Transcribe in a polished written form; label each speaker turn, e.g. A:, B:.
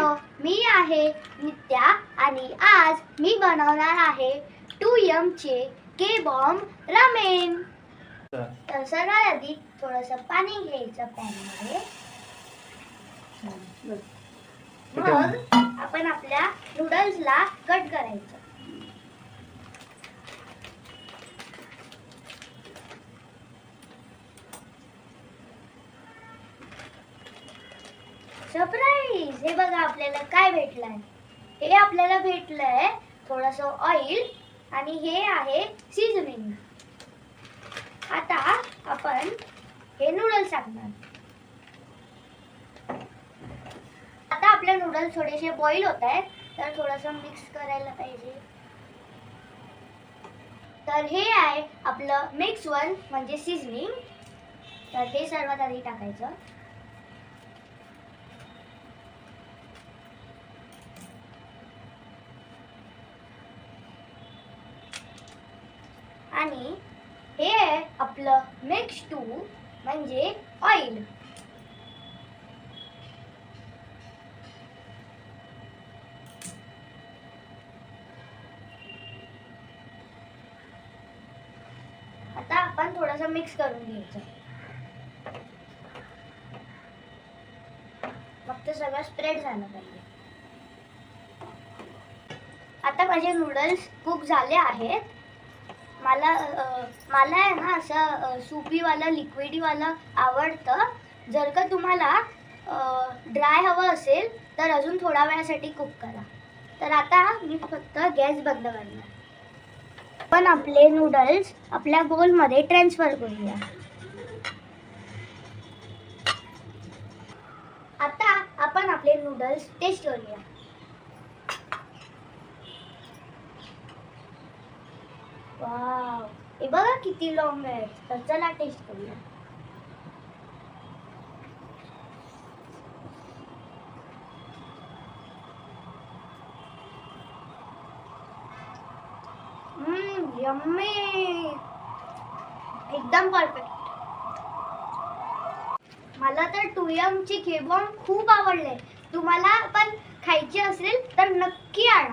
A: Hello, मी आहे नित्या आणि आज मी बनवणार आहे 2M चे के बॉम्ब रामेन। तर सर्वात आधी थोडंसं पाणी घ्यायचं पॅन मध्ये, मग आपण आपल्या नूडल्सला कट करायचं। सरप्राईज, हे बघा आपल्याला काय भेटलंय। हे आपल्याला भेटलंय थोडंसं ऑइल आणि हे आहे सीझनिंग। आता आपण हे नूडल्स टाकणार। आता आपले नूडल्स थोडेसे बॉईल होत आहेत, तर थोडंसं मिक्स करायला पाहिजे। तर हे आहे आपलं मिक्स वन म्हणजे सीझनिंग। तर हे सर्वात आधी टाकायचं आणि हे आहे आपलं मिक्स टू म्हणजे ऑइल। आता आपण थोडंसं मिक्स करून घ्यायचं, मग ते सगळं स्प्रेड झालं पाहिजे। आता माझे नूडल्स कुक झाले आहेत। मला आहे ना असं सुपीवालं लिक्विडीवालं आवडतं। जर का तुम्हाला ड्राय हवं असेल तर अजून थोडा वेळासाठी कुक करा। तर आता मी फक्त गॅस बंद करणार। पण आपले नूडल्स आपल्या बोलमध्ये ट्रान्सफर करूया। आता आपण आपले नूडल्स टेस्ट करूया। वाव, हे बघा किती लॉंग आहेत। तर चला टेस्ट करूया। यम्मी, एकदम परफेक्ट। मला तर 2M चे के बॉम्ब खूप आवडले। तुम्हाला पण खायचे असेल तर नक्की आणा।